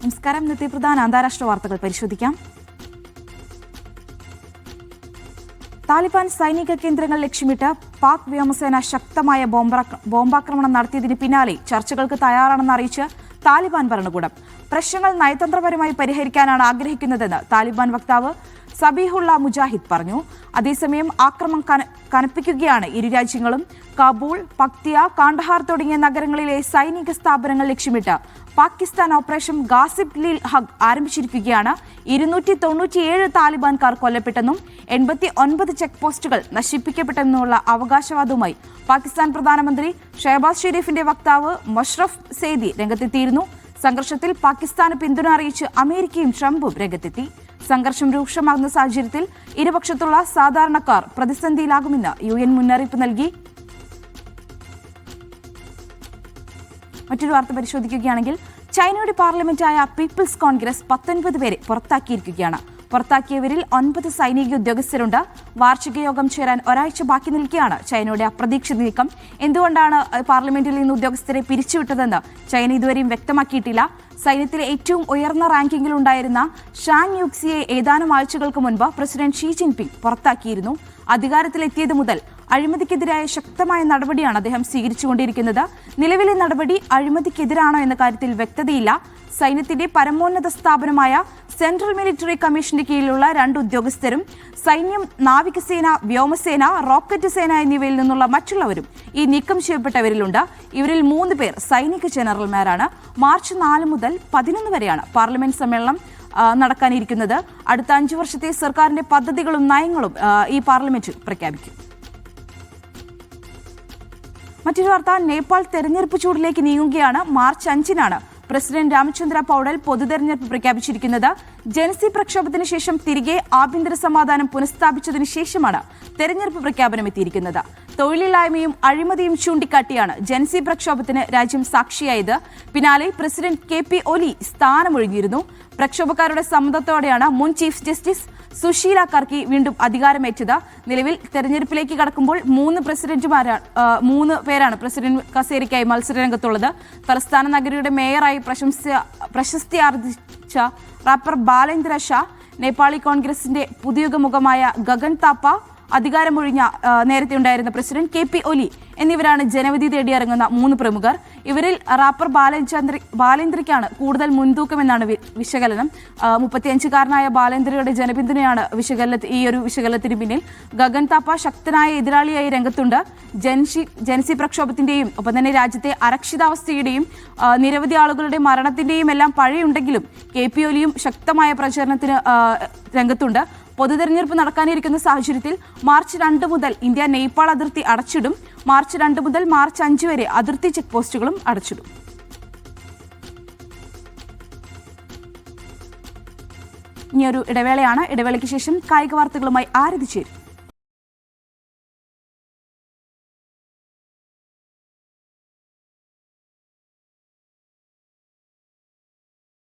നമസ്കാരം. ഇന്നത്തെ പ്രധാന അന്താരാഷ്ട്ര വാർത്തകൾ പരിശോധിക്കാം. താലിബാൻ സൈനിക കേന്ദ്രങ്ങൾ ലക്ഷ്യമിട്ട് പാക് വ്യോമസേന ശക്തമായ ബോംബാക്രമണം നടത്തിയതിന് പിന്നാലെ ചർച്ചകൾക്ക് തയ്യാറാണെന്ന് അറിയിച്ച് താലിബാൻ ഭരണകൂടം. പ്രശ്നങ്ങൾ നയതന്ത്രപരമായി പരിഹരിക്കാനാണ് ആഗ്രഹിക്കുന്നതെന്ന് താലിബാൻ വക്താവ് സബീഹുള്ള മുജാഹിദ് പറഞ്ഞു. അതേസമയം ആക്രമണം കനപ്പിക്കുകയാണ് ഇരു രാജ്യങ്ങളും. കാബൂൾ, പക്തിയ, കാണ്ഡഹാർ തുടങ്ങിയ നഗരങ്ങളിലെ സൈനിക സ്ഥാപനങ്ങൾ ലക്ഷ്യമിട്ട് പാകിസ്ഥാൻ ഓപ്പറേഷൻ ഗാസിബ് ലിൽ ഹഖ് ആരംഭിച്ചിരിക്കുകയാണ്. 297 താലിബാൻകാർ കൊല്ലപ്പെട്ടെന്നും 89 ചെക്ക് പോസ്റ്റുകൾ നശിപ്പിക്കപ്പെട്ടെന്നുമുള്ള അവകാശവാദവുമായി പാകിസ്ഥാൻ പ്രധാനമന്ത്രി ഷഹബാസ് ഷെരീഫിന്റെ വക്താവ് മൊഷറഫ് സെയ്ദി രംഗത്തെത്തിയിരുന്നു. സംഘർഷത്തിൽ പാകിസ്ഥാന് പിന്തുണ അറിയിച്ച് അമേരിക്കയും ട്രംപും രംഗത്തെത്തി. സംഘർഷം രൂക്ഷമാകുന്ന സാഹചര്യത്തിൽ ഇരുപക്ഷത്തുള്ള സാധാരണക്കാർ പ്രതിസന്ധിയിലാകുമെന്ന് UN മുന്നറിയിപ്പ് നൽകി. മറ്റൊരു വാർത്ത പരിശോധിക്കുകയാണെങ്കിൽ ചൈനയുടെ പാർലമെന്റായ പീപ്പിൾസ് കോൺഗ്രസ് 19 പേരെ പുറത്താക്കിയിരിക്കുകയാണ്. പുറത്താക്കിയവരിൽ 9 സൈനിക ഉദ്യോഗസ്ഥരുണ്ട്. വാർഷിക യോഗം ചേരാൻ ഒരാഴ്ച ബാക്കി നിൽക്കെയാണ് ചൈനയുടെ അപ്രതീക്ഷിത നീക്കം. എന്തുകൊണ്ടാണ് പാർലമെന്റിൽ നിന്ന് ഉദ്യോഗസ്ഥരെ പിരിച്ചുവിട്ടതെന്ന് ചൈന ഇതുവരെയും വ്യക്തമാക്കിയിട്ടില്ല. സൈന്യത്തിലെ ഏറ്റവും ഉയർന്ന റാങ്കിങ്ങിലുണ്ടായിരുന്ന ഷാങ് യുക്സിയെ ഏതാനും ആഴ്ചകൾക്ക് മുൻപ് പ്രസിഡന്റ് ഷീ ജിൻപിങ് പുറത്താക്കിയിരുന്നു. അധികാരത്തിലെത്തിയത് മുതൽ അഴിമതിക്കെതിരായ ശക്തമായ നടപടിയാണ് അദ്ദേഹം സ്വീകരിച്ചുകൊണ്ടിരിക്കുന്നത്. നിലവിലെ നടപടി അഴിമതിക്കെതിരാണോ എന്ന കാര്യത്തിൽ വ്യക്തതയില്ല. സൈന്യത്തിന്റെ പരമോന്നത സ്ഥാപനമായ സെൻട്രൽ മിലിറ്ററി കമ്മീഷന്റെ കീഴിലുള്ള 2 ഉദ്യോഗസ്ഥരും സൈന്യം, നാവികസേന, വ്യോമസേന, റോക്കറ്റ് സേന എന്നിവയിൽ നിന്നുള്ള മറ്റുള്ളവരും ഈ നീക്കം ചെയ്യപ്പെട്ടവരിലുണ്ട്. ഇവരിൽ 3 പേർ സൈനിക ജനറൽമാരാണ്. മാർച്ച് 4 മുതൽ 11 വരെയാണ് പാർലമെന്റ് സമ്മേളനം നടക്കാനിരിക്കുന്നത്. അടുത്ത 5 വർഷത്തെ സർക്കാരിന്റെ പദ്ധതികളും നയങ്ങളും ഈ പാർലമെന്റിൽ പ്രഖ്യാപിക്കും. മറ്റൊരു വാർത്ത, നേപ്പാൾ തെരഞ്ഞെടുപ്പ് ചൂടിലേക്ക് നീങ്ങുകയാണ്. മാർച്ച് 5-നാണ് പ്രസിഡന്റ് രാമചന്ദ്ര പൗഡൽ പൊതുതെരഞ്ഞെടുപ്പ് പ്രഖ്യാപിച്ചിരിക്കുന്നത്. ജൻസി പ്രക്ഷോഭത്തിന് ശേഷം തിരികെ ആഭ്യന്തര സമാധാനം പുനഃസ്ഥാപിച്ചതിനു ശേഷമാണ് തെരഞ്ഞെടുപ്പ് പ്രഖ്യാപനം എത്തിയിരിക്കുന്നത്. തൊഴിലില്ലായ്മയും അഴിമതിയും ചൂണ്ടിക്കാട്ടിയാണ് ജൻസി പ്രക്ഷോഭത്തിന് രാജ്യം സാക്ഷിയായത്. പിന്നാലെ പ്രസിഡന്റ് KP ഒലി സ്ഥാനമൊഴിഞ്ഞിരുന്നു. പ്രക്ഷോഭക്കാരുടെ സമ്മതത്തോടെയാണ് മുൻ ചീഫ് ജസ്റ്റിസ് സുശീല കർക്കി വീണ്ടും അധികാരമേറ്റത്. നിലവിൽ തെരഞ്ഞെടുപ്പിലേക്ക് കടക്കുമ്പോൾ 3 പേരാണ് പ്രസിഡന്റ് കസേരയ്ക്കായി മത്സരരംഗത്തുള്ളത്. തലസ്ഥാന നഗരിയുടെ മേയറായി പ്രശസ്തി ആർജിച്ച റാപ്പർ ബാലേന്ദ്ര ഷാ, നേപ്പാളി കോൺഗ്രസിന്റെ പുതിയുഗ മുഖമായ ഗഗൻ താപ്പ, അധികാരമൊഴിഞ്ഞ നേരത്തെ ഉണ്ടായിരുന്ന പ്രസിഡന്റ് KP ഒലി എന്നിവരാണ് ജനവിധി തേടിയിറങ്ങുന്ന 3 പ്രമുഖർ. ഇവരിൽ റാപ്പർ ബാലേന്ദ്രയ്ക്കാണ് കൂടുതൽ മുൻതൂക്കമെന്നാണ് വിശകലനം. 35-കാരനായ ബാലേന്ദ്രയുടെ ജനപിന്തുണയാണ് ഈ ഒരു വിശകലനത്തിന് പിന്നിൽ. ഗഗൻ താപ്പ ശക്തനായ എതിരാളിയായി രംഗത്തുണ്ട്. ജൻസി പ്രക്ഷോഭത്തിന്റെയും ഒപ്പം തന്നെ രാജ്യത്തെ അരക്ഷിതാവസ്ഥയുടെയും നിരവധി ആളുകളുടെ മരണത്തിന്റെയും എല്ലാം പഴയുണ്ടെങ്കിലും KP ഒലിയും ശക്തമായ പ്രചരണത്തിന് രംഗത്തുണ്ട്. പൊതുതെരഞ്ഞെടുപ്പ് നടക്കാനിരിക്കുന്ന സാഹചര്യത്തിൽ മാർച്ച് 2 മുതൽ ഇന്ത്യ നേപ്പാൾ അതിർത്തി അടച്ചിടും. മാർച്ച് 2 മുതൽ മാർച്ച് 5 വരെ അതിർത്തി ചെക്ക് പോസ്റ്റുകളും അടച്ചിടും. ഇനിയൊരു ഇടവേളയാണ്. ഇടവേളയ്ക്ക് ശേഷം കായിക വാർത്തകളുമായി ആരതി ചേരും.